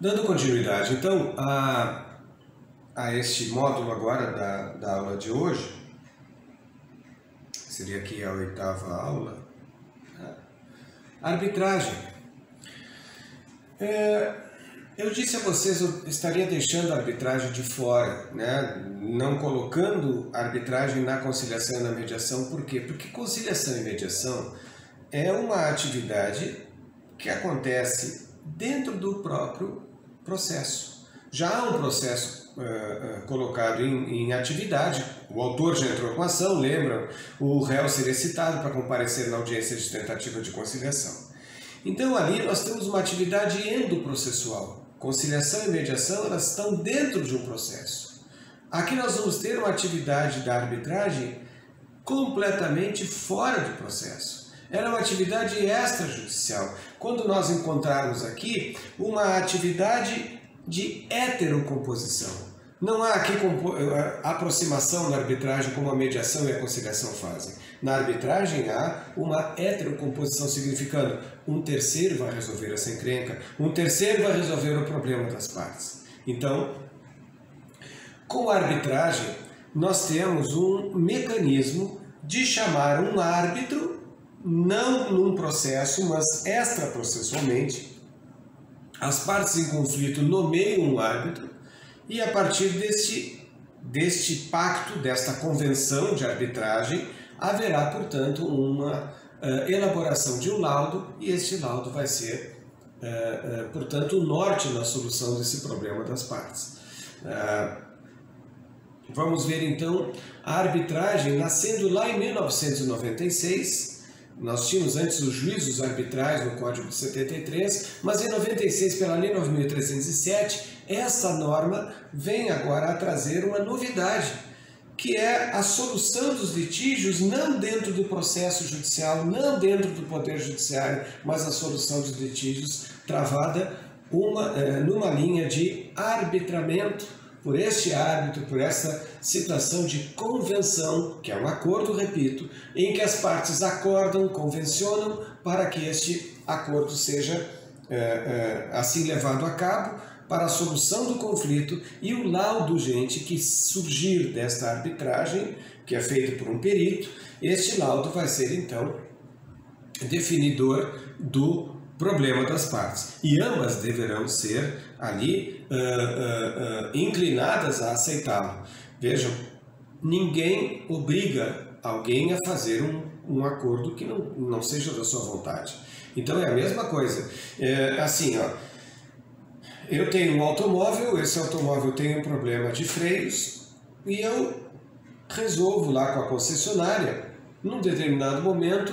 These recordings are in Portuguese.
Dando continuidade, então, a este módulo agora da aula de hoje, seria aqui a 8ª aula, arbitragem. Eu disse a vocês, eu estaria deixando a arbitragem de fora, né? Não colocando a arbitragem na conciliação e na mediação. Por quê? Porque conciliação e mediação é uma atividade que acontece dentro do próprio processo. Já há um processo colocado em atividade, o autor já entrou com a ação, lembram? O réu seria citado para comparecer na audiência de tentativa de conciliação. Então ali nós temos uma atividade endoprocessual. Conciliação e mediação, elas estão dentro de um processo. Aqui nós vamos ter uma atividade da arbitragem completamente fora do processo. Ela é uma atividade extrajudicial. Quando nós encontrarmos aqui uma atividade de heterocomposição. Não há aqui aproximação na arbitragem como a mediação e a conciliação fazem. Na arbitragem há uma heterocomposição, significando um terceiro vai resolver essa encrenca, um terceiro vai resolver o problema das partes. Então, com a arbitragem, nós temos um mecanismo de chamar um árbitro, não num processo, mas extraprocessualmente. As partes em conflito nomeiam um árbitro e a partir deste pacto, desta convenção de arbitragem, haverá, portanto, uma elaboração de um laudo e este laudo vai ser, portanto, o norte na solução desse problema das partes. Vamos ver, então, a arbitragem nascendo lá em 1996. Nós tínhamos antes os juízos arbitrais no Código de 73, mas em 96, pela Lei 9.307, essa norma vem agora a trazer uma novidade, que é a solução dos litígios não dentro do processo judicial, não dentro do Poder Judiciário, mas a solução dos litígios travada numa linha de arbitramento por este árbitro, por essa situação de convenção, que é um acordo, repito, em que as partes acordam, convencionam para que este acordo seja assim levado a cabo para a solução do conflito e o laudo, gente, que surgir desta arbitragem, que é feito por um perito, este laudo vai ser, então, definidor do problema das partes. E ambas deverão ser ali inclinadas a aceitá-lo. Vejam, ninguém obriga alguém a fazer um acordo que não seja da sua vontade. Então é a mesma coisa. Assim, ó, eu tenho um automóvel, esse automóvel tem um problema de freios e eu resolvo lá com a concessionária, num determinado momento,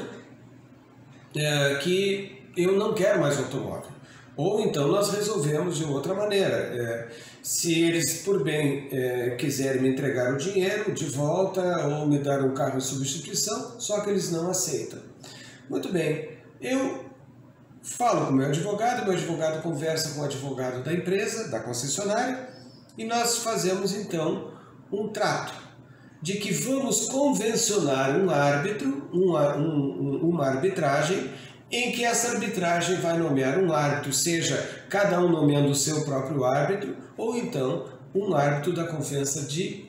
que eu não quero mais automóvel. Ou então nós resolvemos de outra maneira. Se eles, por bem, quiserem me entregar o dinheiro de volta ou me dar um carro em substituição, só que eles não aceitam. Muito bem, eu falo com o meu advogado conversa com o advogado da empresa, da concessionária, e nós fazemos então um trato de que vamos convencionar um árbitro, uma arbitragem, em que essa arbitragem vai nomear um árbitro, seja cada um nomeando o seu próprio árbitro, ou então um árbitro da confiança de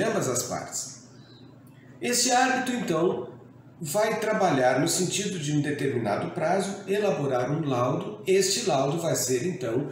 ambas as partes. Esse árbitro, então, vai trabalhar no sentido de um determinado prazo, elaborar um laudo. Este laudo vai ser, então,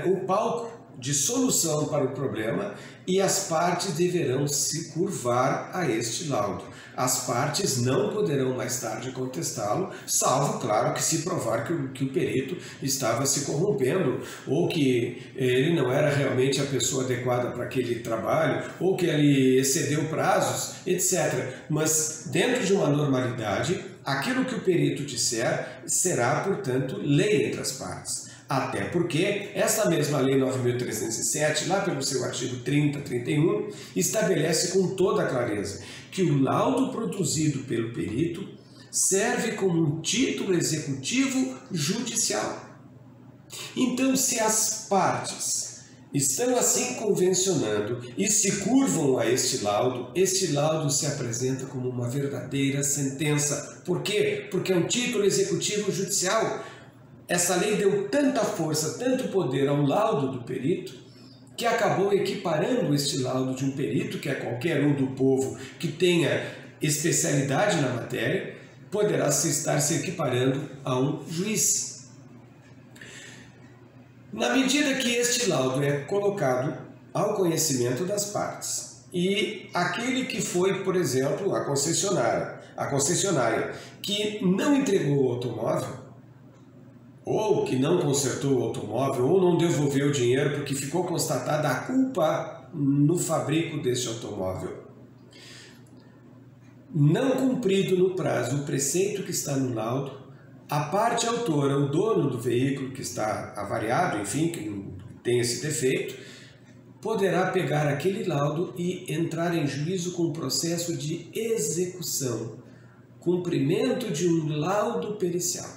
o palco de solução para o problema e as partes deverão se curvar a este laudo. As partes não poderão mais tarde contestá-lo, salvo, claro, que se provar que o perito estava se corrompendo, ou que ele não era realmente a pessoa adequada para aquele trabalho, ou que ele excedeu prazos, etc. Mas, dentro de uma normalidade, aquilo que o perito disser será, portanto, lei entre as partes. Até porque essa mesma Lei 9.307, lá pelo seu artigo 30, 31, estabelece com toda a clareza que o laudo produzido pelo perito serve como um título executivo judicial. Então, se as partes estão assim convencionando e se curvam a este laudo se apresenta como uma verdadeira sentença. Por quê? Porque é um título executivo judicial. essa lei deu tanta força, tanto poder ao laudo do perito, que acabou equiparando este laudo de um perito, que é qualquer um do povo que tenha especialidade na matéria, poderá estar se equiparando a um juiz. Na medida que este laudo é colocado ao conhecimento das partes e aquele que foi, por exemplo, a concessionária que não entregou o automóvel, ou que não consertou o automóvel, ou não devolveu o dinheiro porque ficou constatada a culpa no fabrico deste automóvel, não cumprido no prazo o preceito que está no laudo, a parte autora, o dono do veículo que está avariado, enfim, que tem esse defeito, poderá pegar aquele laudo e entrar em juízo com um processo de execução, cumprimento de um laudo pericial.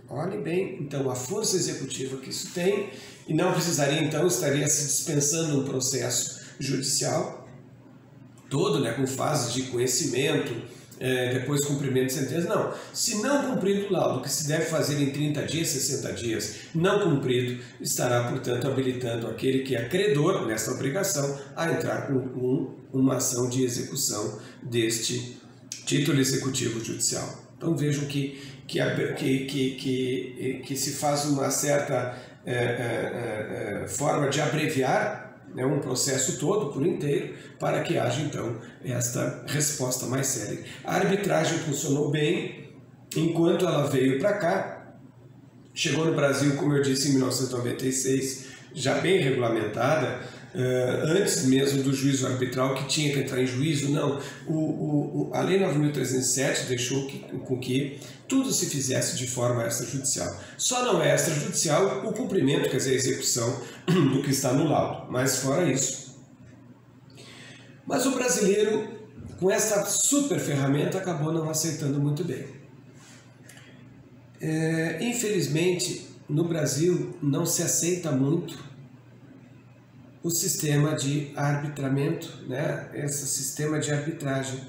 Olhe bem, então, a força executiva que isso tem, e não precisaria, então, estaria se dispensando um processo judicial todo, né, com fases de conhecimento, depois cumprimento de sentença. Não, se não cumprido o laudo, que se deve fazer em 30 dias, 60 dias, não cumprido, estará, portanto, habilitando aquele que é credor nesta obrigação a entrar com uma ação de execução deste título executivo judicial. Então vejam que se faz uma certa forma de abreviar, né, um processo todo, por inteiro, para que haja então esta resposta mais célere. A arbitragem funcionou bem enquanto ela veio para cá, chegou no Brasil, como eu disse, em 1996, já bem regulamentada, antes mesmo do juízo arbitral, que tinha que entrar em juízo. Não, a Lei 9.307 deixou com que tudo se fizesse de forma extrajudicial. Só não é extrajudicial o cumprimento, quer dizer, a execução do que está no laudo, mas fora isso. Mas o brasileiro, com essa super ferramenta, acabou não aceitando muito bem. Infelizmente, no Brasil não se aceita muito o sistema de arbitramento, né? Esse sistema de arbitragem.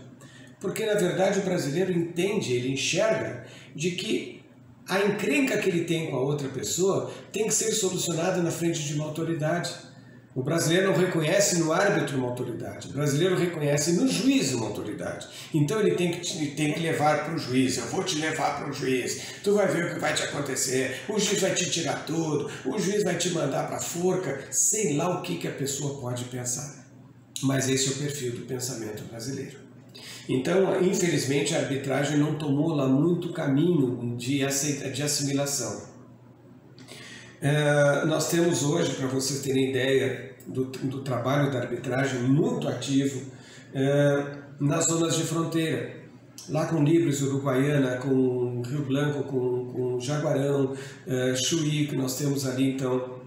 Porque, na verdade, o brasileiro entende, ele enxerga de que a encrenca que ele tem com a outra pessoa tem que ser solucionada na frente de uma autoridade. O brasileiro não reconhece no árbitro uma autoridade, o brasileiro reconhece no juiz uma autoridade. Então ele tem que levar para o juiz. Eu vou te levar para o juiz, tu vai ver o que vai te acontecer, o juiz vai te tirar tudo, o juiz vai te mandar para a forca, sei lá o que a pessoa pode pensar. Mas esse é o perfil do pensamento brasileiro. Então, infelizmente, a arbitragem não tomou lá muito caminho de assimilação. Nós temos hoje, para vocês terem ideia do trabalho da arbitragem muito ativo, nas zonas de fronteira, lá com Libres, Uruguaiana, com Rio Branco, com Jaguarão, Chuí, que nós temos ali, então,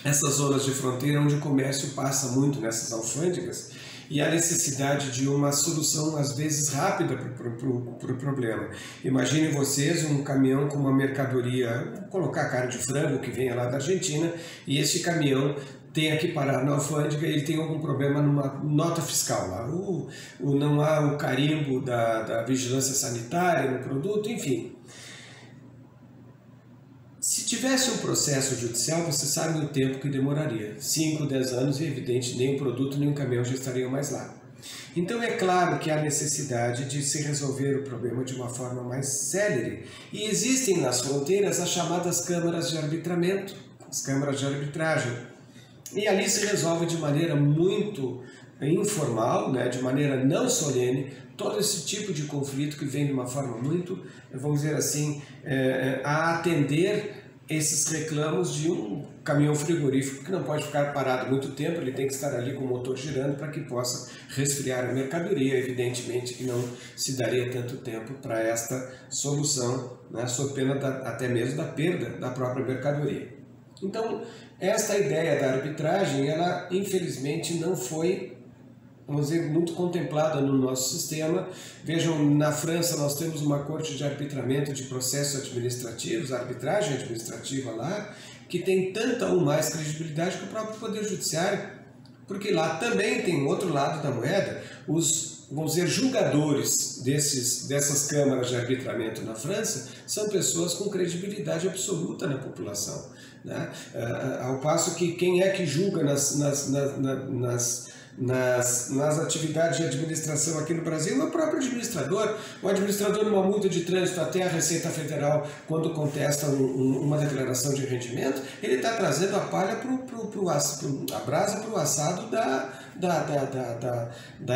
essas zonas de fronteira onde o comércio passa muito nessas alfândegas, e a necessidade de uma solução, às vezes, rápida para o problema. Imaginem vocês um caminhão com uma mercadoria, vou colocar carne de frango que venha lá da Argentina, e esse caminhão tenha que parar na alfândega e ele tem algum problema numa nota fiscal lá. Não há o carimbo da vigilância sanitária no produto, enfim. Se tivesse um processo judicial, você sabe o tempo que demoraria. 5, 10 anos, e é evidente, nem o produto nem o caminhão já estariam mais lá. Então é claro que há necessidade de se resolver o problema de uma forma mais célere. E existem nas fronteiras as chamadas câmaras de arbitramento, as câmaras de arbitragem. E ali se resolve de maneira muito informal, né, de maneira não solene, todo esse tipo de conflito que vem de uma forma muito, vamos dizer assim, a atender esses reclamos de um caminhão frigorífico que não pode ficar parado muito tempo, ele tem que estar ali com o motor girando para que possa resfriar a mercadoria. Evidentemente que não se daria tanto tempo para esta solução, né, sob pena até mesmo da perda da própria mercadoria. Então, esta ideia da arbitragem, ela infelizmente não foi, vamos dizer, muito contemplada no nosso sistema. Vejam, na França nós temos uma corte de arbitramento de processos administrativos, a arbitragem administrativa lá, que tem tanta ou mais credibilidade que o próprio Poder Judiciário, porque lá também tem outro lado da moeda. Os vamos dizer, julgadores dessas câmaras de arbitramento na França são pessoas com credibilidade absoluta na população, né? Ao passo que quem é que julga nas atividades de administração aqui no Brasil é o próprio administrador. O administrador, numa multa de trânsito até a Receita Federal, quando contesta uma declaração de rendimento, ele está trazendo a palha a brasa para o assado da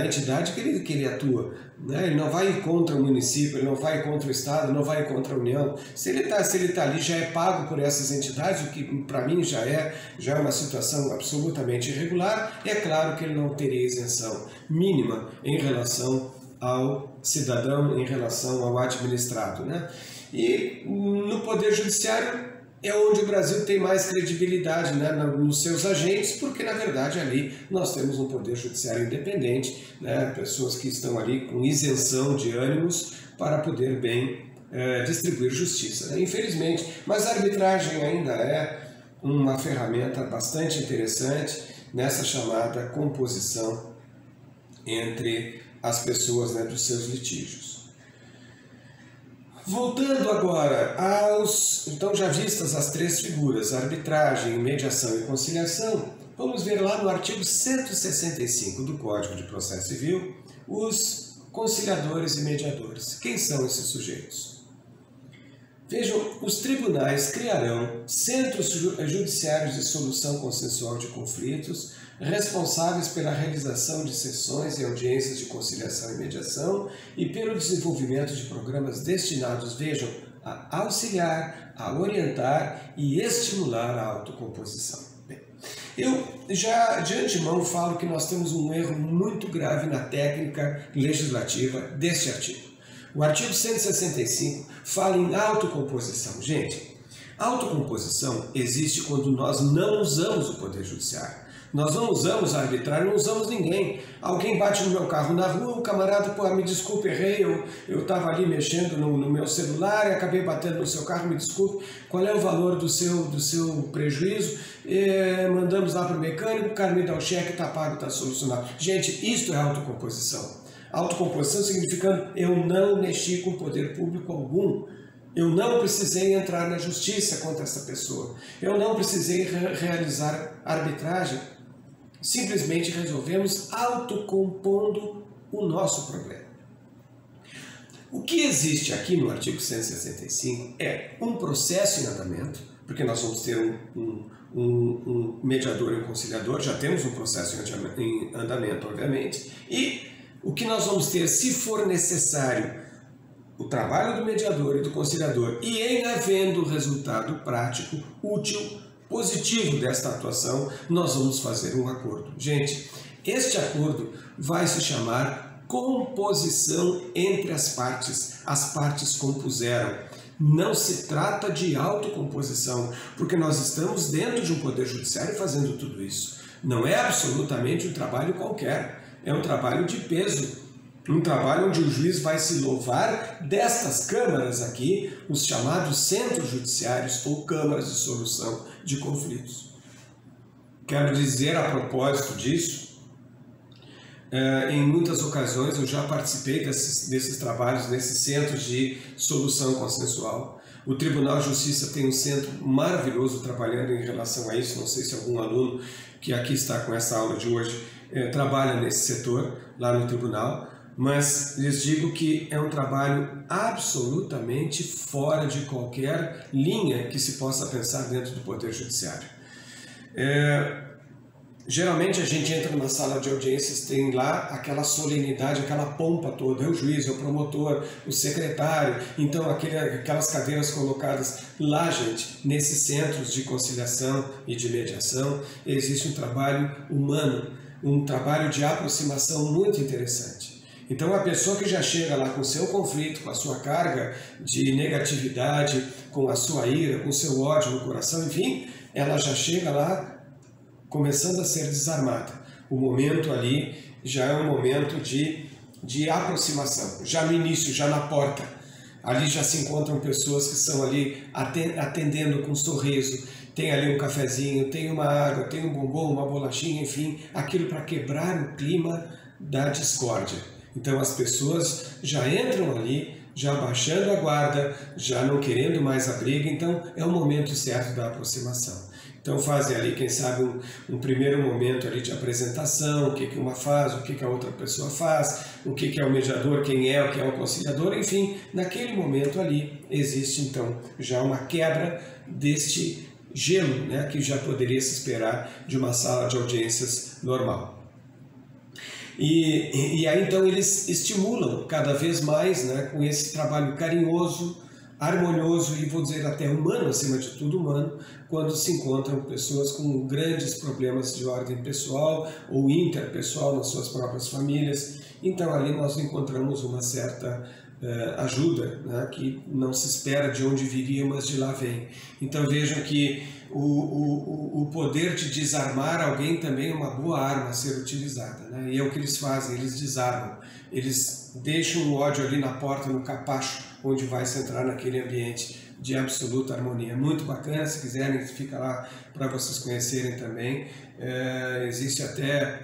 entidade que ele atua, né? Ele não vai contra o município, ele não vai contra o Estado, não vai contra a União. Se ele está ali, já é pago por essas entidades, o que para mim já é uma situação absolutamente irregular. É claro que ele não teria isenção mínima em relação ao cidadão, em relação ao administrado, né? E no Poder Judiciário é onde o Brasil tem mais credibilidade, né, nos seus agentes, porque na verdade ali nós temos um Poder Judiciário independente, né, pessoas que estão ali com isenção de ânimos para poder bem distribuir justiça, né? Infelizmente, mas a arbitragem ainda é uma ferramenta bastante interessante nessa chamada composição entre as pessoas, né, dos seus litígios. Voltando agora então já vistas as três figuras, arbitragem, mediação e conciliação, vamos ver lá no artigo 165 do Código de Processo Civil os conciliadores e mediadores. Quem são esses sujeitos? Vejam, os tribunais criarão centros judiciários de solução consensual de conflitos, responsáveis pela realização de sessões e audiências de conciliação e mediação e pelo desenvolvimento de programas destinados, vejam, a auxiliar, a orientar e estimular a autocomposição. Bem, eu já de antemão falo que nós temos um erro muito grave na técnica legislativa deste artigo. O artigo 165 fala em autocomposição. Gente, autocomposição existe quando nós não usamos o Poder Judiciário. Nós não usamos a arbitragem, não usamos ninguém. Alguém bate no meu carro na rua, o camarada, pô, me desculpe, errei, eu estava ali mexendo no meu celular e acabei batendo no seu carro, me desculpe, qual é o valor do seu prejuízo? Mandamos lá para o mecânico, o cara me dá o cheque, está pago, está solucionado. Gente, isto é autocomposição. Autocomposição significando eu não mexi com poder público algum. Eu não precisei entrar na justiça contra essa pessoa. Eu não precisei realizar arbitragem. Simplesmente resolvemos autocompondo o nosso problema. O que existe aqui no artigo 165 é um processo em andamento, porque nós vamos ter um mediador e um conciliador, já temos um processo em andamento, obviamente, e o que nós vamos ter, se for necessário, o trabalho do mediador e do conciliador, e em havendo resultado prático, útil, positivo desta atuação, nós vamos fazer um acordo. Gente, este acordo vai se chamar composição entre as partes compuseram. Não se trata de autocomposição, porque nós estamos dentro de um poder judiciário fazendo tudo isso. Não é absolutamente um trabalho qualquer, é um trabalho de peso. Um trabalho onde o juiz vai se louvar destas câmaras aqui, os chamados centros judiciários ou câmaras de solução de conflitos. Quero dizer a propósito disso, em muitas ocasiões eu já participei desses trabalhos, nesses centros de solução consensual. O Tribunal de Justiça tem um centro maravilhoso trabalhando em relação a isso, não sei se algum aluno que aqui está com essa aula de hoje trabalha nesse setor, lá no tribunal. Mas lhes digo que é um trabalho absolutamente fora de qualquer linha que se possa pensar dentro do Poder Judiciário. Geralmente a gente entra numa sala de audiências, tem lá aquela solenidade, aquela pompa toda, é o juiz, é o promotor, o secretário, então aquelas cadeiras colocadas lá, gente, nesses centros de conciliação e de mediação, existe um trabalho humano, um trabalho de aproximação muito interessante. Então a pessoa que já chega lá com o seu conflito, com a sua carga de negatividade, com a sua ira, com o seu ódio no coração, enfim, ela já chega lá começando a ser desarmada. O momento ali já é um momento de aproximação, já no início, já na porta. Ali já se encontram pessoas que estão ali atendendo com um sorriso, tem ali um cafezinho, tem uma água, tem um bombom, uma bolachinha, enfim, aquilo para quebrar o clima da discórdia. Então as pessoas já entram ali, já baixando a guarda, já não querendo mais a briga, então é o momento certo da aproximação. Então fazem ali, quem sabe, um primeiro momento ali de apresentação, o que uma faz, o que a outra pessoa faz, o que é o mediador, quem é, o que é o conciliador, enfim, naquele momento ali existe então já uma quebra deste gelo, né, que já poderia se esperar de uma sala de audiências normal. E aí então eles estimulam cada vez mais, né, com esse trabalho carinhoso, harmonioso e vou dizer até humano, acima de tudo humano, quando se encontram pessoas com grandes problemas de ordem pessoal ou interpessoal nas suas próprias famílias. Então ali nós encontramos uma certa ajuda, né, que não se espera de onde viria, mas de lá vem. Então vejam que o poder de desarmar alguém também é uma boa arma a ser utilizada, né? E é o que eles fazem, eles desarmam, eles deixam o ódio ali na porta, no capacho, onde vai se entrar naquele ambiente de absoluta harmonia. Muito bacana, se quiserem, fica lá para vocês conhecerem também. Existe até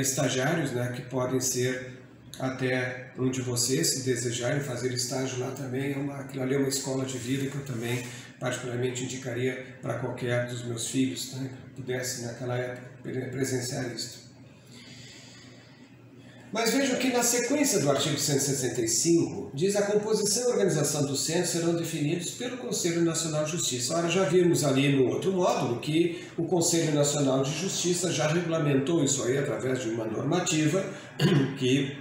estagiários, né, que podem ser até um de vocês, se desejarem fazer estágio lá também. Aquilo ali é uma escola de vida que eu também particularmente indicaria para qualquer dos meus filhos, né, que pudesse naquela época presenciar isso. Mas vejam que na sequência do artigo 165 diz: a composição e organização do centro serão definidos pelo Conselho Nacional de Justiça. Ora, já vimos ali no outro módulo que o Conselho Nacional de Justiça já regulamentou isso aí através de uma normativa que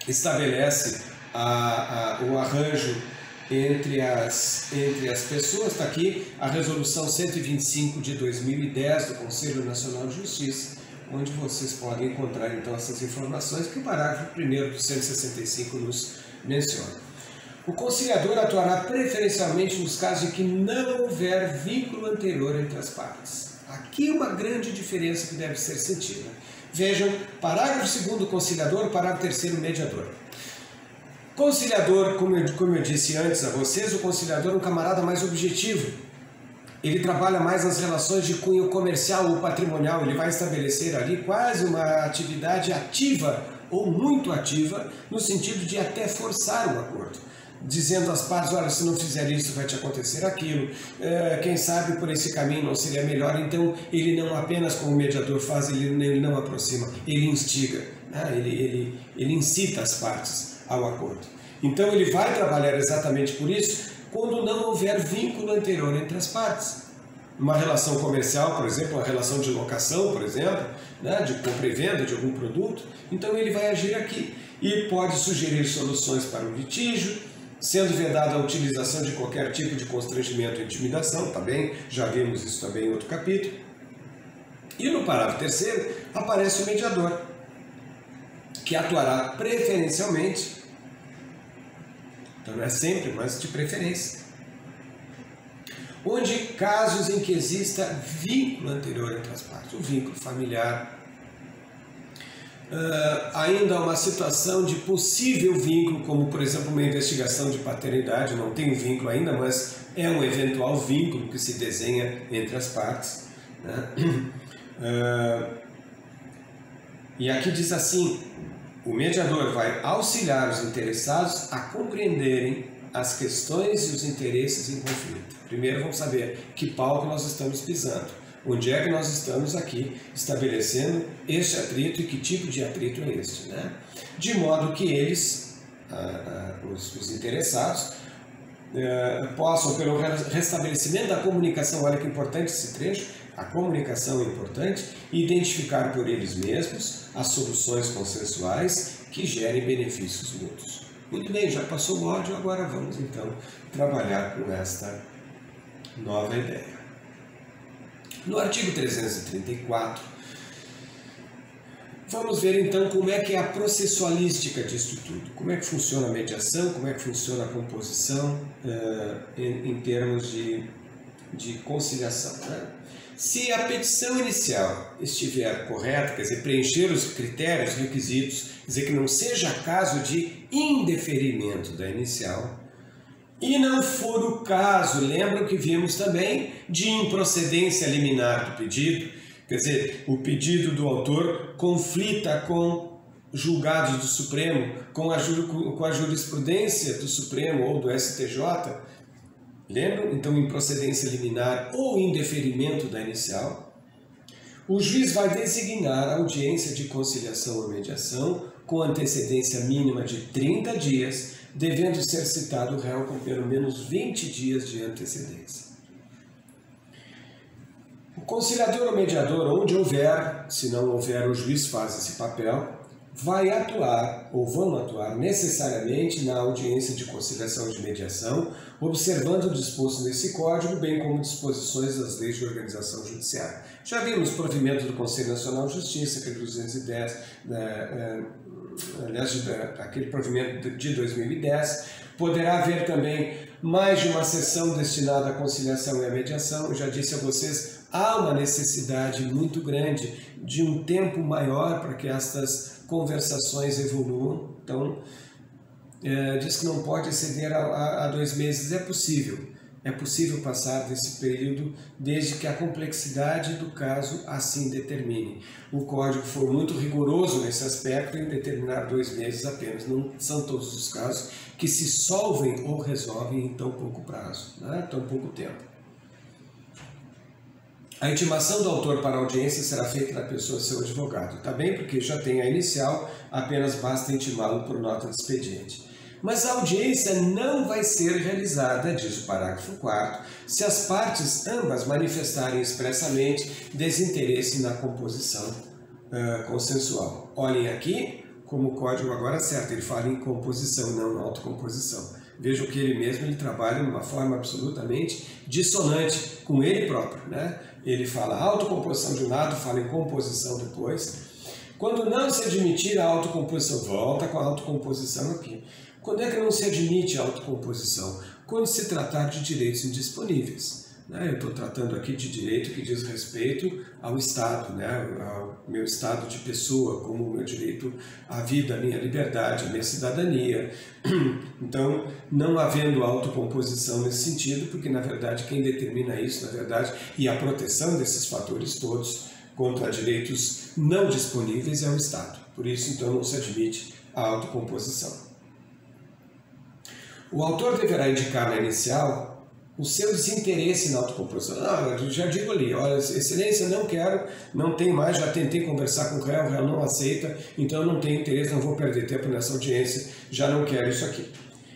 estabelece o arranjo entre as pessoas. Está aqui a resolução 125 de 2010 do Conselho Nacional de Justiça, onde vocês podem encontrar então essas informações que o parágrafo 1º do 165 nos menciona. O conciliador atuará preferencialmente nos casos em que não houver vínculo anterior entre as partes. Aqui uma grande diferença que deve ser sentida. Vejam, parágrafo 2º conciliador, parágrafo 3º mediador. Conciliador, como eu disse antes a vocês, o conciliador é um camarada mais objetivo. Ele trabalha mais nas relações de cunho comercial ou patrimonial, ele vai estabelecer ali quase uma atividade ativa ou muito ativa, no sentido de até forçar o acordo, dizendo às partes: olha, se não fizer isso vai te acontecer aquilo, quem sabe por esse caminho não seria melhor. Então ele não apenas, como o mediador faz, ele não aproxima, ele instiga, né? ele incita as partes ao acordo. Então ele vai trabalhar exatamente por isso, quando não houver vínculo anterior entre as partes. Uma relação comercial, por exemplo, uma relação de locação, por exemplo, né, de compra e venda de algum produto, então ele vai agir aqui e pode sugerir soluções para o litígio, sendo vedada a utilização de qualquer tipo de constrangimento ou intimidação, tá bem? Já vimos isso também em outro capítulo. E no parágrafo 3º aparece o mediador, que atuará preferencialmente, então não é sempre, mas de preferência, onde casos em que exista vínculo anterior entre as partes, o vínculo familiar, ainda uma situação de possível vínculo, como por exemplo uma investigação de paternidade, não tem um vínculo ainda, mas é um eventual vínculo que se desenha entre as partes, né? E aqui diz assim: o mediador vai auxiliar os interessados a compreenderem as questões e os interesses em conflito. Primeiro vamos saber que pau que nós estamos pisando, onde é que nós estamos aqui estabelecendo este atrito e que tipo de atrito é este, né? De modo que eles, os interessados, possam, pelo restabelecimento da comunicação, olha que importante esse trecho, a comunicação é importante, identificar por eles mesmos as soluções consensuais que gerem benefícios mútuos. Muito bem, já passou o ódio, agora vamos então trabalhar com esta nova ideia. No artigo 334, vamos ver então como é que é a processualística disso tudo, como é que funciona a mediação, como é que funciona a composição em termos de conciliação, né? Se a petição inicial estiver correta, quer dizer, preencher os critérios, requisitos, quer dizer, que não seja caso de indeferimento da inicial, e não for o caso, lembram que vimos também, de improcedência liminar do pedido, quer dizer, o pedido do autor conflita com julgados do Supremo com a jurisprudência do Supremo ou do STJ, lembram? Então, improcedência liminar ou indeferimento da inicial, o juiz vai designar a audiência de conciliação ou mediação com antecedência mínima de 30 dias, devendo ser citado o réu com pelo menos 20 dias de antecedência. O conciliador ou mediador, onde houver, se não houver, o juiz faz esse papel, vai atuar ou vão atuar necessariamente na audiência de conciliação de mediação, observando o disposto nesse código, bem como disposições das leis de organização judiciária. Já vimos provimento do Conselho Nacional de Justiça, aquele 210, aliás, aquele provimento de 2010. Poderá haver também mais de uma sessão destinada à conciliação e à mediação. Eu já disse a vocês, há uma necessidade muito grande de um tempo maior para que estas conversações evoluam. Então, diz que não pode exceder a 2 meses. É possível passar desse período desde que a complexidade do caso assim determine. O Código foi muito rigoroso nesse aspecto em determinar 2 meses apenas. Não são todos os casos que se solvem ou resolvem em tão pouco prazo, né? Tão pouco tempo. A intimação do autor para a audiência será feita da pessoa seu advogado. Tá bem? Porque já tem a inicial, apenas basta intimá-lo por nota de expediente. Mas a audiência não vai ser realizada, diz o parágrafo 4º, se as partes ambas manifestarem expressamente desinteresse na composição consensual. Olhem aqui como o código agora acerta, ele fala em composição, não autocomposição. Vejam que ele trabalha de uma forma absolutamente dissonante com ele próprio, né? Ele fala autocomposição de um lado, fala em composição depois. Quando não se admitir a autocomposição, volta com a autocomposição aqui. Quando é que não se admite a autocomposição? Quando se tratar de direitos indisponíveis. Eu estou tratando aqui de direito que diz respeito ao Estado, ao meu estado de pessoa, como o meu direito à vida, à minha liberdade, à minha cidadania. Então, não havendo autocomposição nesse sentido, porque na verdade quem determina isso, na verdade, e a proteção desses fatores todos contra direitos não disponíveis é o Estado. Por isso, então, não se admite a autocomposição. O autor deverá indicar na inicial o seu desinteresse na autocomposição. Eu já digo ali, olha, excelência, não quero, não tem mais, já tentei conversar com o réu não aceita, então eu não tenho interesse, não vou perder tempo nessa audiência, já não quero isso aqui.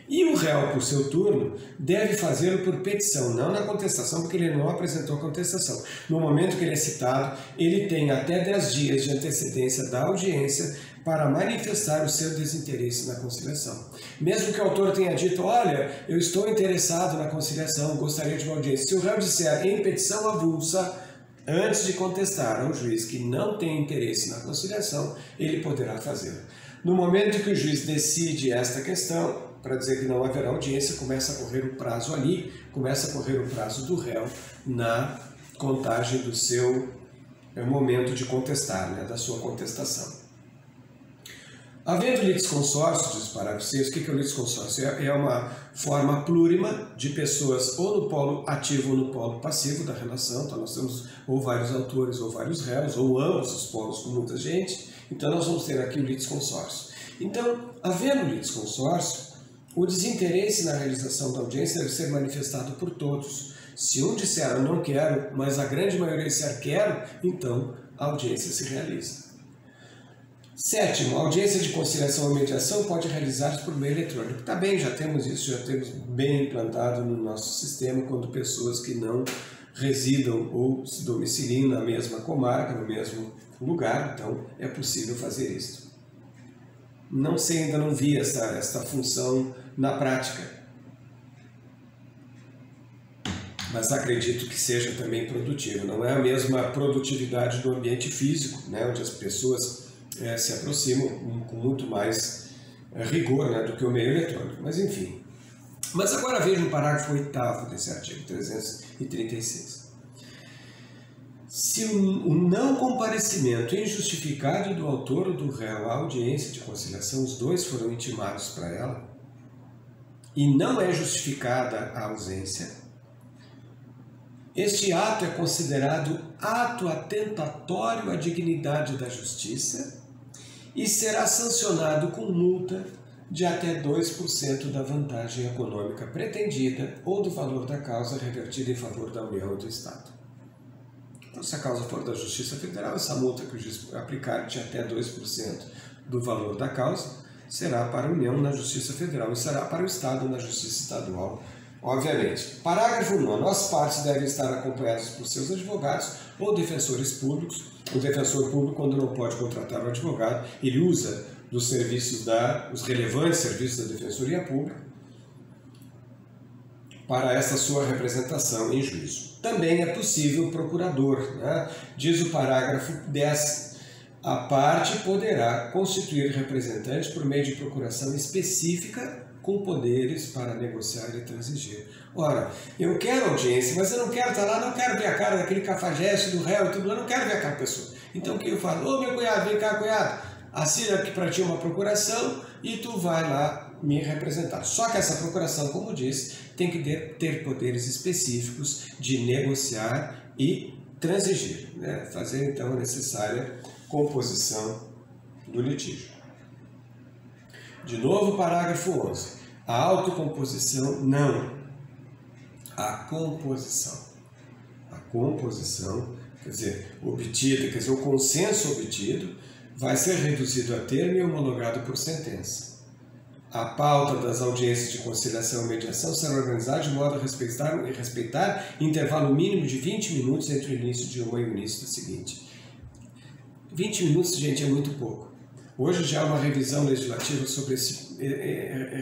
E o réu, por seu turno, deve fazê-lo por petição, não na contestação, porque ele não apresentou contestação. No momento que ele é citado, ele tem até 10 dias de antecedência da audiência para manifestar o seu desinteresse na conciliação. Mesmo que o autor tenha dito, olha, eu estou interessado na conciliação, gostaria de uma audiência. Se o réu disser em petição avulsa, antes de contestar ao juiz que não tem interesse na conciliação, ele poderá fazê-lo. No momento que o juiz decide esta questão, para dizer que não haverá audiência, começa a correr o prazo ali, começa a correr o prazo do réu na contagem do seu momento de contestar, da sua contestação. Havendo litisconsórcio, diz o parágrafo 6, o que é o litisconsórcio? É uma forma plurima de pessoas ou no polo ativo ou no polo passivo da relação. Então nós temos ou vários autores ou vários réus, ou ambos os polos com muita gente. Então nós vamos ter aqui o litisconsórcio. Então, havendo litisconsórcio, o desinteresse na realização da audiência deve ser manifestado por todos. Se um disser eu não quero, mas a grande maioria disser quero, então a audiência se realiza. Sétimo, a audiência de conciliação ou mediação pode realizar-se por meio eletrônico. Tá bem, já temos isso, já temos bem implantado no nosso sistema, quando pessoas que não residam ou se domiciliam na mesma comarca, no mesmo lugar, então é possível fazer isso. Não sei, ainda não vi esta função na prática, mas acredito que seja também produtivo. Não é a mesma produtividade do ambiente físico, onde as pessoas se aproximam com muito mais rigor do que o meio eletrônico, mas enfim. Mas agora veja o parágrafo 8º desse artigo 336. Se o não comparecimento injustificado do autor ou do réu à audiência de conciliação, os dois foram intimados para ela, e não é justificada a ausência, este ato é considerado ato atentatório à dignidade da justiça e será sancionado com multa de até 2% da vantagem econômica pretendida ou do valor da causa revertida em favor da União ou do Estado. Então, se a causa for da Justiça Federal, essa multa que o juiz aplicar de até 2% do valor da causa será para a União na Justiça Federal e será para o Estado na Justiça Estadual, obviamente. Parágrafo 9º. As partes devem estar acompanhadas por seus advogados ou defensores públicos. O defensor público, quando não pode contratar o advogado, ele usa dos serviços os relevantes serviços da Defensoria Pública para essa sua representação em juízo. Também é possível o procurador, né? Diz o parágrafo 10º. A parte poderá constituir representante por meio de procuração específica com poderes para negociar e transigir. Ora, eu quero audiência, mas eu não quero estar lá, não quero ver a cara daquele cafajeste do réu, tudo, eu não quero ver aquela pessoa. Então o que eu falo? Ô meu cunhado, vem cá, cunhado, assina aqui para ti uma procuração e tu vai lá me representar. Só que essa procuração, como disse, tem que ter poderes específicos de negociar e transigir, né? Fazer então a necessária composição do litígio. De novo, parágrafo 11. A autocomposição não. A composição. A composição, quer dizer, obtida, quer dizer, o consenso obtido vai ser reduzido a termo e homologado por sentença. A pauta das audiências de conciliação e mediação será organizada de modo a respeitar intervalo mínimo de 20 minutos entre o início de uma e o início da seguinte. 20 minutos, gente, é muito pouco. Hoje já há uma revisão legislativa sobre esse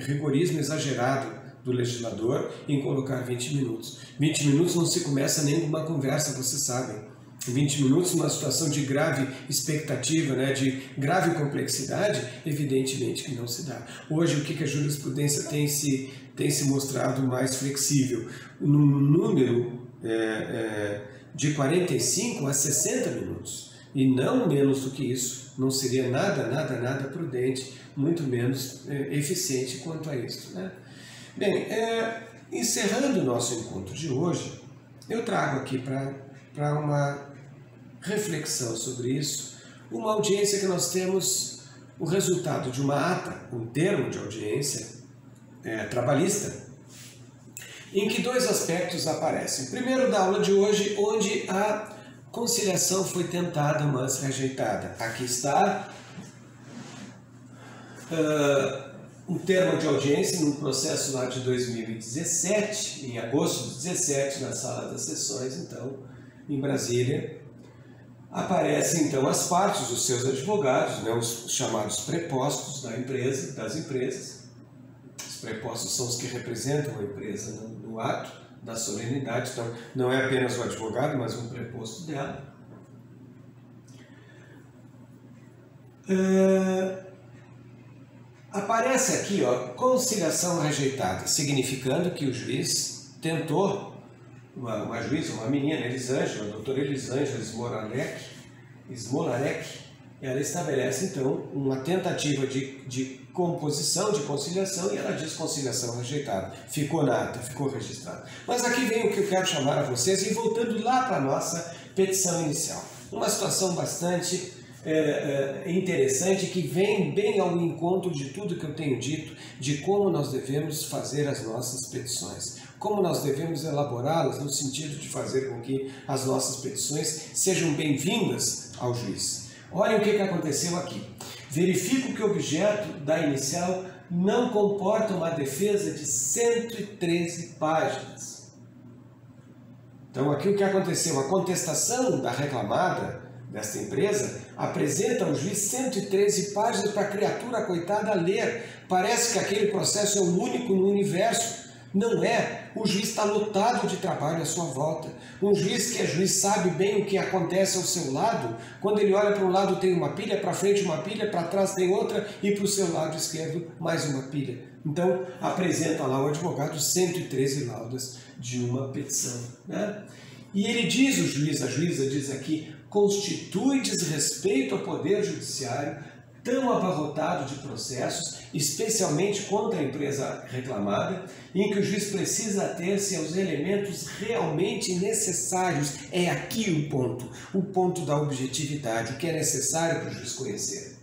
rigorismo exagerado do legislador em colocar 20 minutos. 20 minutos não se começa nem com uma conversa, vocês sabem. 20 minutos, numa situação de grave expectativa, né, de grave complexidade, evidentemente que não se dá. Hoje, o que a jurisprudência tem se mostrado mais flexível? Num número de 45 a 60 minutos. E não menos do que isso. Não seria nada prudente, muito menos eficiente quanto a isso, né? Bem, encerrando o nosso encontro de hoje, eu trago aqui para uma reflexão sobre isso, uma audiência que nós temos o resultado de uma ata, um termo de audiência trabalhista, em que dois aspectos aparecem. Primeiro, da aula de hoje, onde a conciliação foi tentada, mas rejeitada. Aqui está um termo de audiência num processo lá de 2017, em agosto de 2017, na sala das sessões, então, em Brasília. Aparecem, então, as partes, os seus advogados, né, os chamados prepostos das empresas. Os prepostos são os que representam a empresa no ato da solenidade, então não é apenas o advogado, mas um preposto dela. Aparece aqui, ó, conciliação rejeitada, significando que o juiz tentou, uma juíza, uma menina, Elisângela, a doutora Elisângela Smolarek, ela estabelece então uma tentativa de composição, de conciliação, e ela diz conciliação rejeitada. Ficou na ata, ficou registrado. Mas aqui vem o que eu quero chamar a vocês, e voltando lá para a nossa petição inicial. Uma situação bastante interessante, que vem bem ao encontro de tudo que eu tenho dito, de como nós devemos fazer as nossas petições, como nós devemos elaborá-las no sentido de fazer com que as nossas petições sejam bem-vindas ao juiz. Olhem o que aconteceu aqui. Verifico que o objeto da inicial não comporta uma defesa de 113 páginas. Então aqui o que aconteceu? A contestação da reclamada desta empresa apresenta ao juiz 113 páginas para a criatura coitada ler. Parece que aquele processo é o único no universo. Não é. O juiz está lotado de trabalho à sua volta. Um juiz que é juiz sabe bem o que acontece ao seu lado. Quando ele olha para um lado tem uma pilha, para frente uma pilha, para trás tem outra e para o seu lado esquerdo mais uma pilha. Então apresenta lá o advogado 113 laudas de uma petição, né? E ele diz, o juiz, a juíza diz aqui, constitui desrespeito ao poder judiciário tão abarrotado de processos, especialmente contra a empresa reclamada, em que o juiz precisa ater-se aos elementos realmente necessários. É aqui o ponto da objetividade, o que é necessário para o juiz conhecer.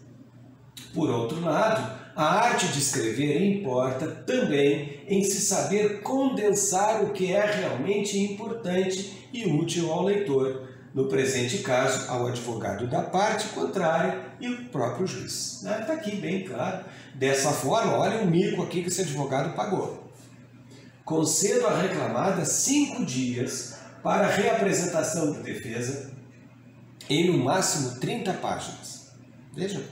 Por outro lado, a arte de escrever importa também em se saber condensar o que é realmente importante e útil ao leitor, no presente caso, ao advogado da parte contrária e o próprio juiz. Está aqui bem claro. Dessa forma, olha o mico aqui que esse advogado pagou. Concedo à reclamada 5 dias para reapresentação de defesa em no máximo 30 páginas. Vejam,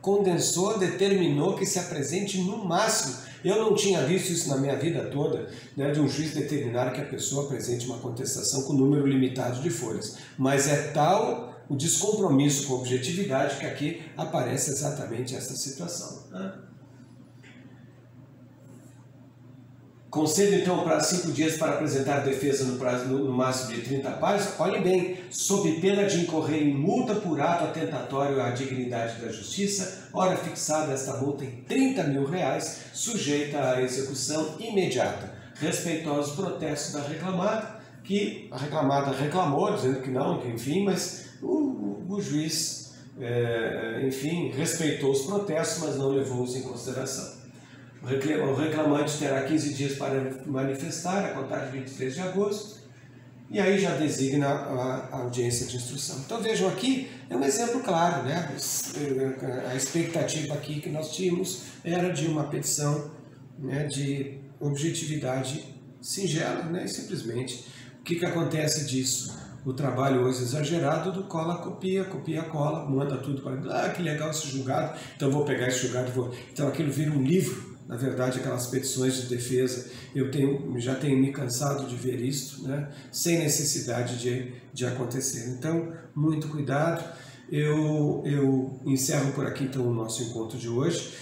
condensou, determinou que se apresente no máximo. Eu não tinha visto isso na minha vida toda, né, de um juiz determinar que a pessoa apresente uma contestação com número limitado de folhas. Mas é tal o descompromisso com a objetividade que aqui aparece exatamente essa situação. Né? Concedo então o prazo de 5 dias para apresentar defesa no prazo no máximo de 30 páginas. Olhem bem, sob pena de incorrer em multa por ato atentatório à dignidade da justiça, hora fixada esta multa em R$30.000, sujeita à execução imediata. Respeitosos protestos da reclamada, que a reclamada reclamou, dizendo que não, que enfim, mas o juiz, enfim, respeitou os protestos, mas não levou-os em consideração. O reclamante terá 15 dias para manifestar, a contar de 23 de agosto, e aí já designa a audiência de instrução. Então vejam aqui, é um exemplo claro, né? A expectativa aqui que nós tínhamos era de uma petição, né, de objetividade singela, né? E simplesmente, o que acontece disso? O trabalho hoje exagerado do cola, copia, copia, cola, manda tudo para... que legal esse julgado, então vou pegar esse julgado e vou... Então aquilo vira um livro. Na verdade, aquelas petições de defesa, já tenho me cansado de ver isso, né? Sem necessidade de acontecer. Então, muito cuidado. Eu encerro por aqui então o nosso encontro de hoje.